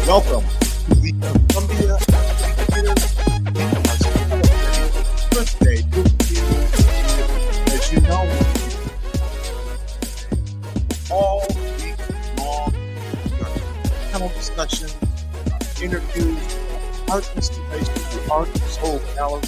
Welcome to the Columbia birthday. As you know, all week long, panel discussion, interviews, art installation, the art and soul gallery,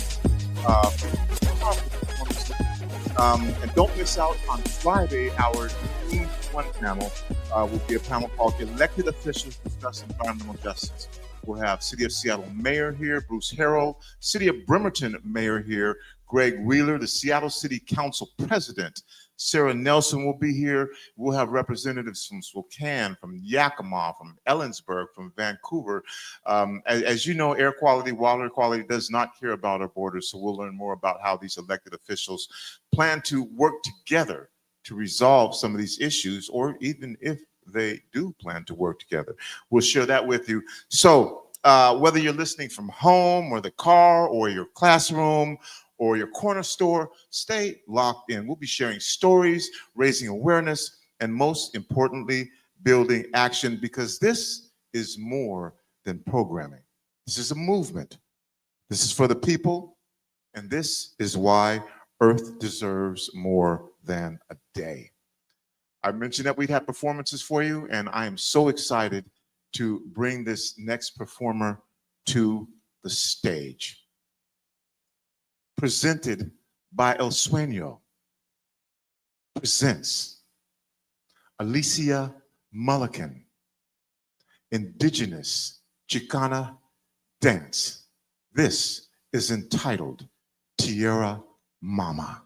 and don't miss out on Friday, our Team One panel. Will be a panel called Elected Officials Discuss Environmental Justice. We'll have City of Seattle Mayor here, Bruce Harrell, City of Bremerton Mayor here, Greg Wheeler, the Seattle City Council President, Sarah Nelson will be here. We'll have representatives from Spokane, from Yakima, from Ellensburg, from Vancouver. As you know, air quality, water quality does not care about our borders, so we'll learn more about how these elected officials plan to work together to resolve some of these issues, or even if they do plan to work together. We'll share that with you. So whether you're listening from home or the car or your classroom or your corner store, stay locked in. We'll be sharing stories, raising awareness, and most importantly, building action, because this is more than programming. This is a movement. This is for the people, and this is why Earth deserves more than a day. I mentioned that we'd have performances for you, and I am so excited to bring this next performer to the stage. Presented by El Sueno, presents Alicia Mullikan Indigenous Chicana Dance. This is entitled Tierra Mama.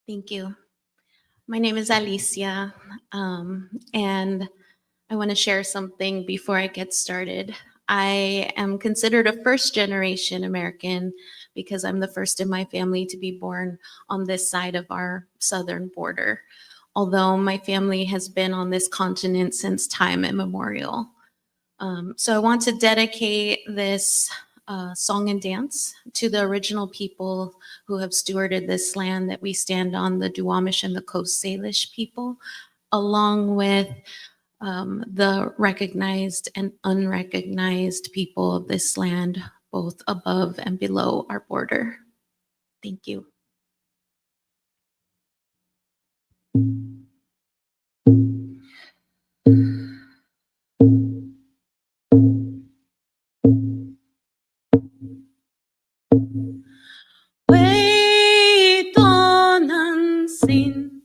Thank you. My name is Alicia, and I want to share something before I get started. I am considered a first-generation American because I'm the first in my family to be born on this side of our southern border, although my family has been on this continent since time immemorial. So I want to dedicate this song and dance to the original people who have stewarded this land that we stand on, the Duwamish and the Coast Salish people, along with the recognized and unrecognized people of this land, both above and below our border. Thank you. Wait on unseen,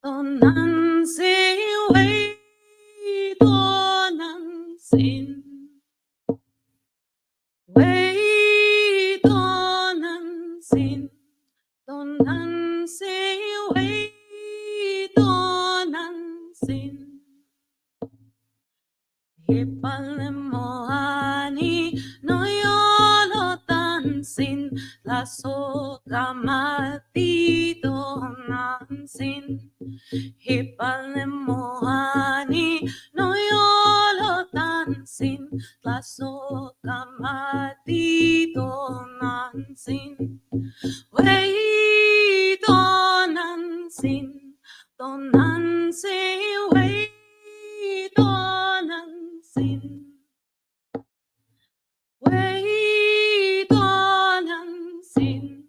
on unseen, wait on unseen, wait on unseen, on unseen, wait on unseen. Hipalemoani no yolo tansin, la soka matito nansin. Hipalemoani no yolo tansin, la soka matito nansin. Wait on nansin, don nansin, wait on unseen. Wait on unseen.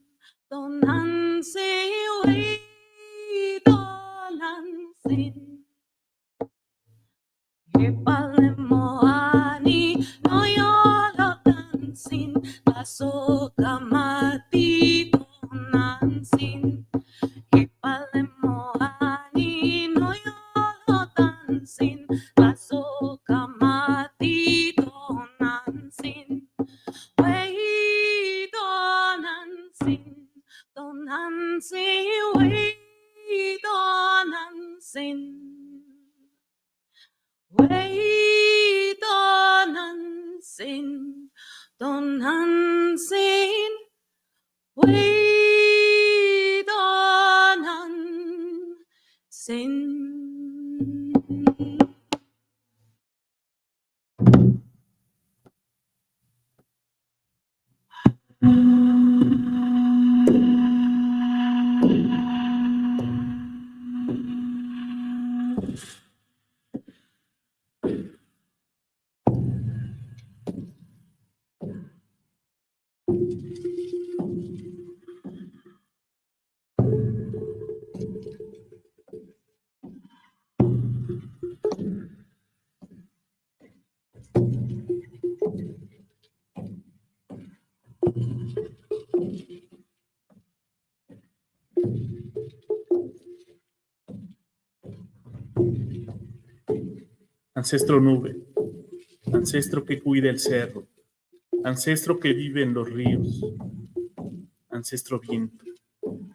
Don't unseen. Wait on unseen. Hipalemoani no yolo dancing. Paso kamati don unseen. Hipalemoani no yolo dancing. Paso kamati don unseen. Wait on unseen. Don't unseen. Wait on unseen. Wait on unseen. Don't unseen. Ancestro nube, ancestro que cuida el cerro, ancestro que vive en los ríos, ancestro viento,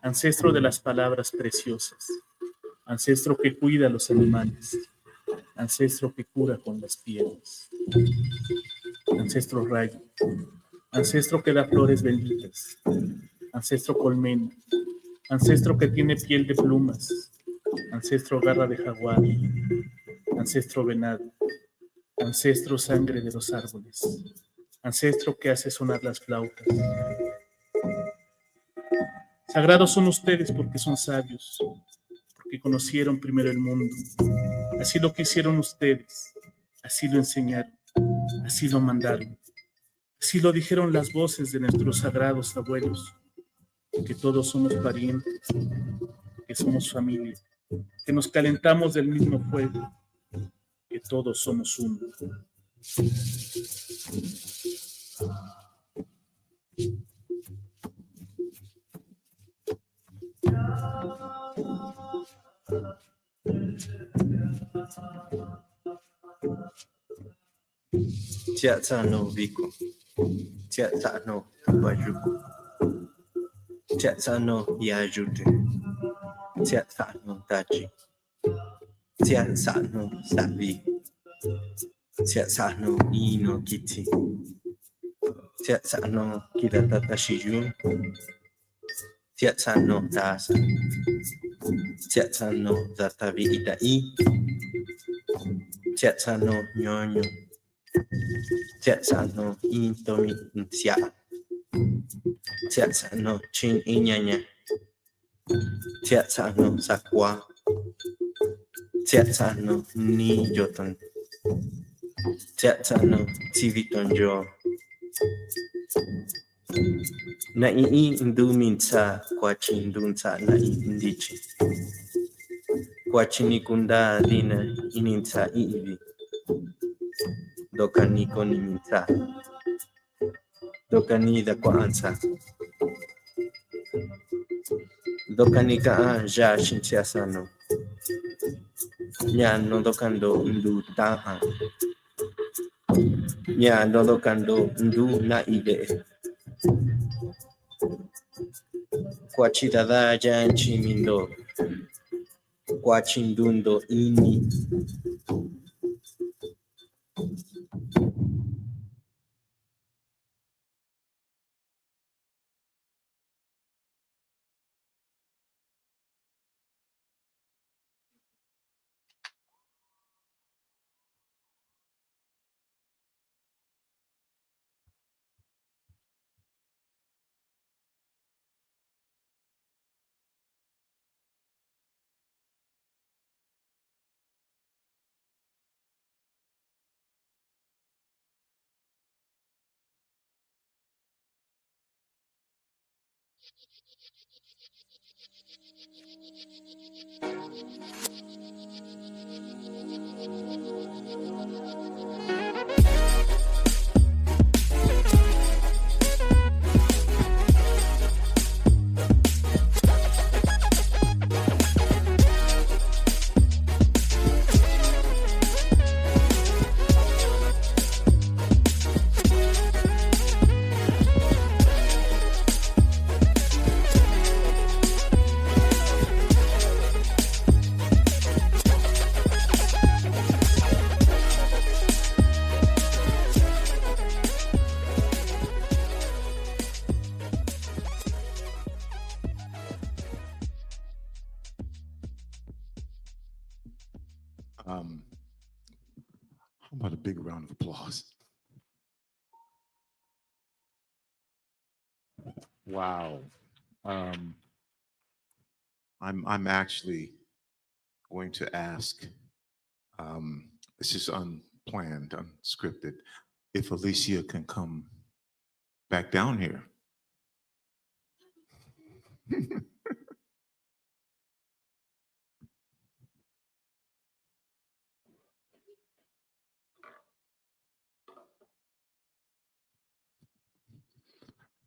ancestro de las palabras preciosas, ancestro que cuida a los animales, ancestro que cura con las piedras, ancestro rayo, ancestro que da flores benditas, ancestro colmena, ancestro que tiene piel de plumas, ancestro garra de jaguar, ancestro venado, ancestro sangre de los árboles, ancestro que hace sonar las flautas. Sagrados son ustedes porque son sabios, porque conocieron primero el mundo. Así lo quisieron ustedes, así lo enseñaron, así lo mandaron. Así lo dijeron las voces de nuestros sagrados abuelos, que todos somos parientes, que somos familia, que nos calentamos del mismo fuego, que todos somos uno. Tiatsano Vico, Tiatsano Bajuku, Tiatsano Yajute, Tiatsano Tachi, Tiatsano Sabi, Tiatsano Ino Kiti, Tiatsano Kiratata Shiju, Tiatsano Tasa, Tiatsano Zatavi Itai, Tiatsano Nyonyo, Tiatsano Intomi Ntia, Tiatsano Chin Inyanya, Tiatsano Sakwa, Tiatsano Ni Joton, Tiatsano Tivitonjo, Na Induminsa, Quachindunsa Na Indici, Quachinikunda Dina Ininsa Ivi. Dokani koniminsa, dokani da kwanza, dokani ka ja shinsiasano, nya no dokando ndu taha, nya no dokando ndu na ide, kwachida da janchi mindo, kwachindundo ini. How about a big round of applause? Wow. I'm actually going to ask, this is unplanned, unscripted, if Alicia can come back down here.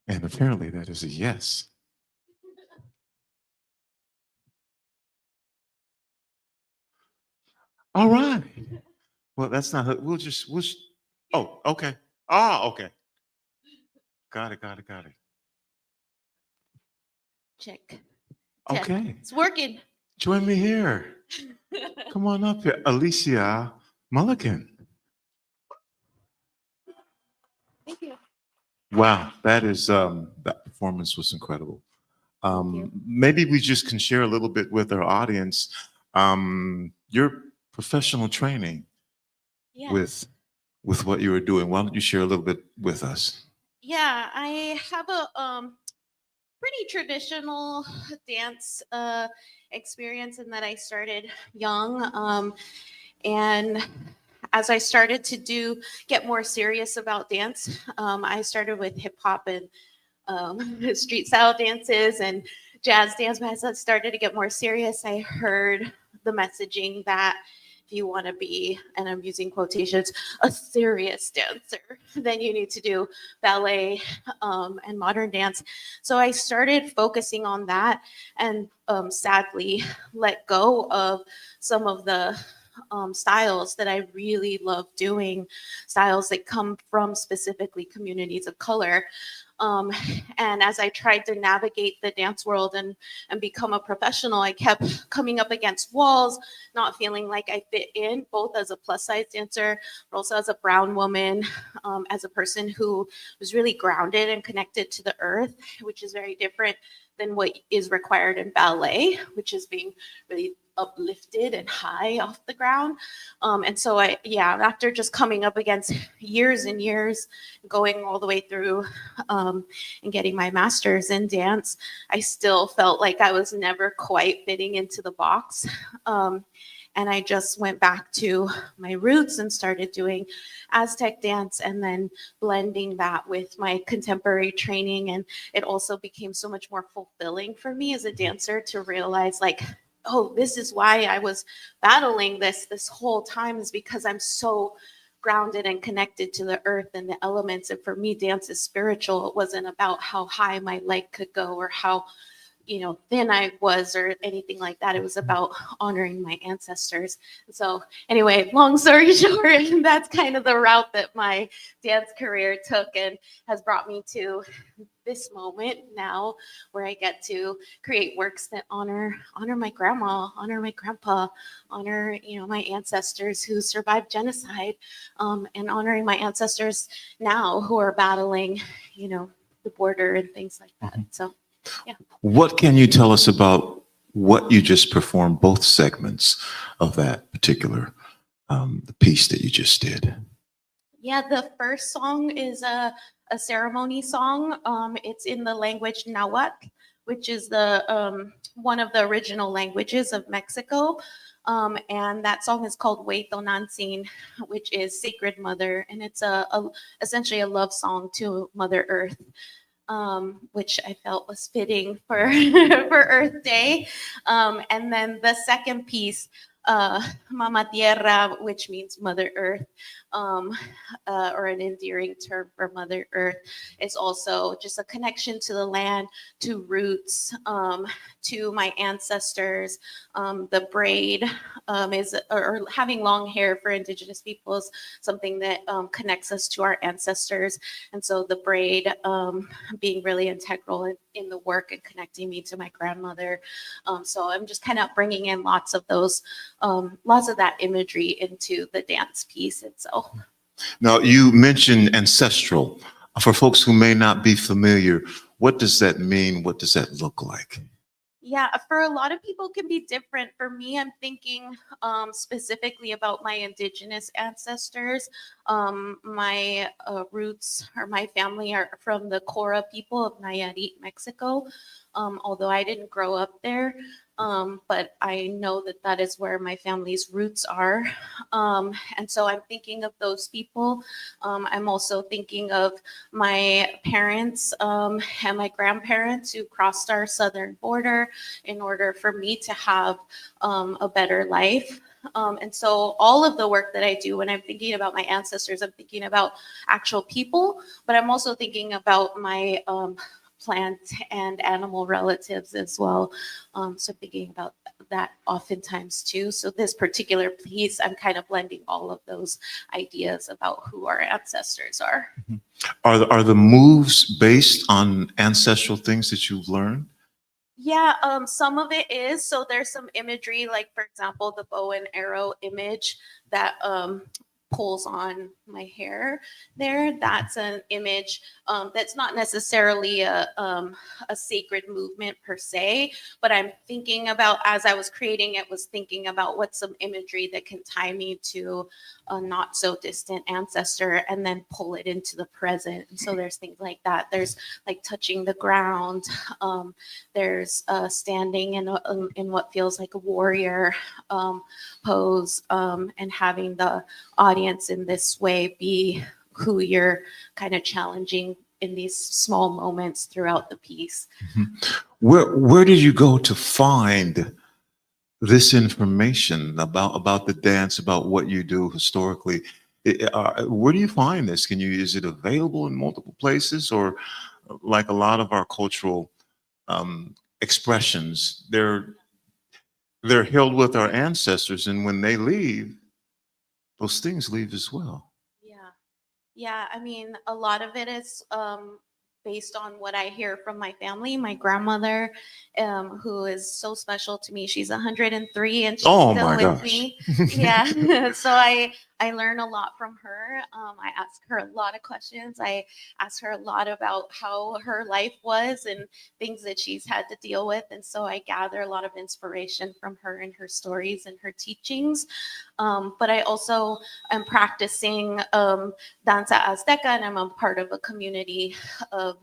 And apparently that is a yes. All right. Well, that's not, oh, okay. Oh, okay. Got it. Check. Okay. It's working. Join me here. Come on up here. Alicia Mullikan. Thank you. Wow, that performance was incredible. you. Maybe we just can share a little bit with our audience, your professional training Yeah. with what you were doing. Why don't you share a little bit with us? Yeah, I have a pretty traditional dance experience in that I started young. And as I started to get more serious about dance, I started with hip hop and street style dances and jazz dance. But as I started to get more serious, I heard the messaging that if you want to be, and I'm using quotations, a serious dancer, then you need to do ballet and modern dance. So I started focusing on that and sadly let go of some of the styles that I really love doing, styles that come from specifically communities of color. And as I tried to navigate the dance world and become a professional, I kept coming up against walls, not feeling like I fit in, both as a plus size dancer, but also as a brown woman, as a person who was really grounded and connected to the earth, which is very different than what is required in ballet, which is being really uplifted and high off the ground. And so after just coming up against years and years, going all the way through and getting my master's in dance, I still felt like I was never quite fitting into the box. And I just went back to my roots and started doing Aztec dance and then blending that with my contemporary training. And it also became so much more fulfilling for me as a dancer to realize, like, oh, this is why I was battling this whole time, is because I'm so grounded and connected to the earth and the elements. And for me, dance is spiritual. It wasn't about how high my leg could go or how thin I was or anything like that. It was about honoring my ancestors. So anyway, long story short, that's kind of the route that my dance career took and has brought me to this moment now where I get to create works that honor my grandma, honor my grandpa, honor, my ancestors who survived genocide, and honoring my ancestors now who are battling, the border and things like that. So yeah. What can you tell us about what you just performed, both segments of that particular the piece that you just did? Yeah, the first song is a ceremony song. It's in the language Nahuatl, which is the one of the original languages of Mexico. And that song is called Huetonantzin, which is Sacred Mother, and it's essentially a love song to Mother Earth. Which I felt was fitting for for Earth Day. And then the second piece, Mama Tierra, which means Mother Earth, or an endearing term for Mother Earth, is also just a connection to the land, to roots, to my ancestors. The braid is, or having long hair for Indigenous peoples, something that connects us to our ancestors. And so the braid being really integral in the work and connecting me to my grandmother. So I'm just kind of bringing in lots of that imagery into the dance piece itself. Now, you mentioned ancestral. For folks who may not be familiar, what does that mean? What does that look like? Yeah, for a lot of people it can be different. For me, I'm thinking specifically about my indigenous ancestors. My roots or my family are from the Cora people of Nayarit, Mexico. Although I didn't grow up there, but I know that that is where my family's roots are. And so I'm thinking of those people. I'm also thinking of my parents and my grandparents who crossed our southern border in order for me to have a better life. And so all of the work that I do when I'm thinking about my ancestors, I'm thinking about actual people, but I'm also thinking about my plant and animal relatives as well. So thinking about that oftentimes too. So this particular piece, I'm kind of blending all of those ideas about who our ancestors are. Are the moves based on ancestral things that you've learned? Yeah, some of it is. So there's some imagery, like for example, the bow and arrow image that pulls on my hair there. That's an image that's not necessarily a sacred movement per se, but I'm thinking about, as I was creating it, was thinking about what's some imagery that can tie me to a not so distant ancestor and then pull it into the present. And so there's things like that. There's like touching the ground. There's standing in what feels like a warrior pose, and having the audience in this way be who you're kind of challenging in these small moments throughout the piece. Where did you go to find this information about the dance, about what you do historically? Where do you find this? Is it available in multiple places, or like a lot of our cultural expressions, they're held with our ancestors, and when they leave, those things leave as well. Yeah, I mean, a lot of it is based on what I hear from my family. My grandmother, who is so special to me, she's 103 and she's Oh still my with gosh. me. Yeah, so I learn a lot from her. I ask her a lot of questions. I ask her a lot about how her life was and things that she's had to deal with. And so I gather a lot of inspiration from her and her stories and her teachings. But I also am practicing Danza Azteca, and I'm a part of a community of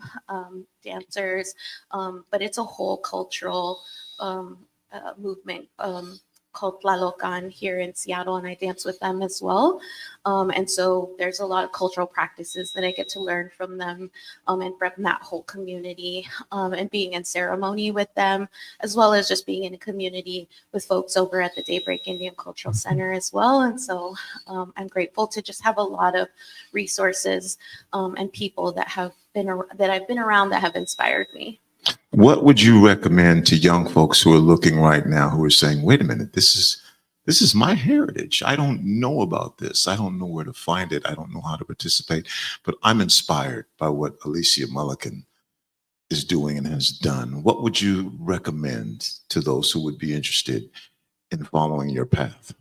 dancers. But it's a whole cultural movement called Tlalocan here in Seattle, and I dance with them as well. And so there's a lot of cultural practices that I get to learn from them and from that whole community, and being in ceremony with them, as well as just being in a community with folks over at the Daybreak Indian Cultural Center as well. And so I'm grateful to just have a lot of resources and people that I've been around that have inspired me. What would you recommend to young folks who are looking right now, who are saying, wait a minute, this is my heritage. I don't know about this. I don't know where to find it. I don't know how to participate, but I'm inspired by what Alicia Mullikan is doing and has done. What would you recommend to those who would be interested in following your path?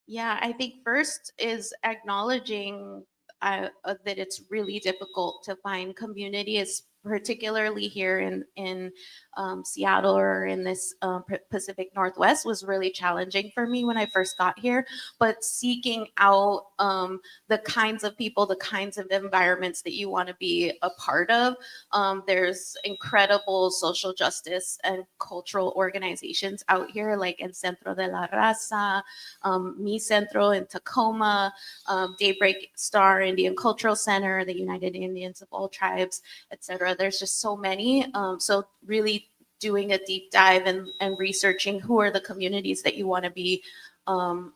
Yeah, I think first is acknowledging that it's really difficult to find community, particularly here in Seattle or in this Pacific Northwest was really challenging for me when I first got here. But seeking out the kinds of people, the kinds of environments that you want to be a part of. There's incredible social justice and cultural organizations out here, like El Centro de la Raza, Mi Centro in Tacoma, Daybreak Star Indian Cultural Center, the United Indians of All Tribes, etc. There's just so many. So really doing a deep dive and researching who are the communities that you want to be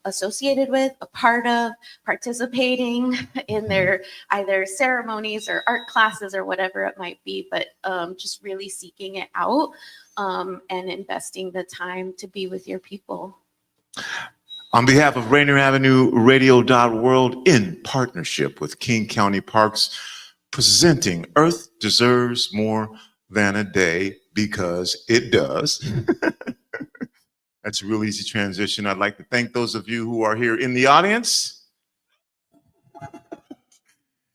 associated with, a part of, participating in their either ceremonies or art classes or whatever it might be, but just really seeking it out and investing the time to be with your people. On behalf of Rainier Avenue Radio World, in partnership with King County Parks, presenting Earth Deserves More Than a Day, because it does. That's a real easy transition. I'd like to thank those of you who are here in the audience.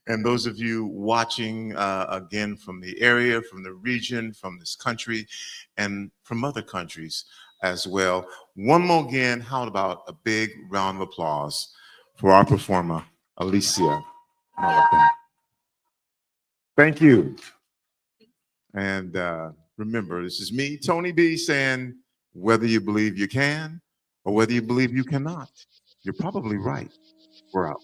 And those of you watching again from the area, from the region, from this country, and from other countries as well. One more again, how about a big round of applause for our performer, Alicia Mullikan. Thank you. And remember, this is me, Tony B, saying whether you believe you can or whether you believe you cannot, you're probably right. We're out.